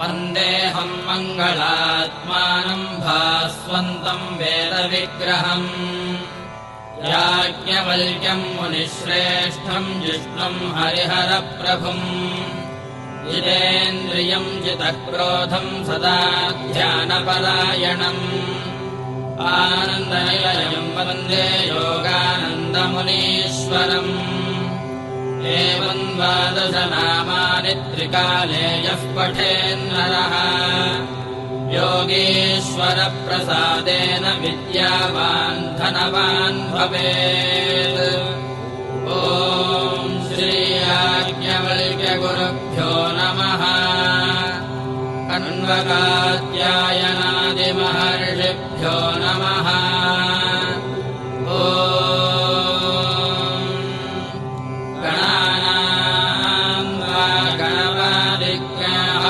वन्देऽहम् मङ्गलात्मानम् भास्वन्तम् वेदविग्रहम् याज्ञवल्क्यम् मुनिश्रेष्ठम् जिष्णुम् हरिहरप्रभुम् जितेन्द्रियम् जितक्रोधम् सदा ध्यानपरायणम् आनन्दनिलयम् वन्दे योगानन्दमुनीश्वरम् एवम् 12 नामानि त्रिकाले यः पठेन्नरः योगीश्वरप्रसादेन विद्यावान् धनवान् भवेत्। ॐ श्री याज्ञवल्क्यगुरुभ्यो नमः। कण्वका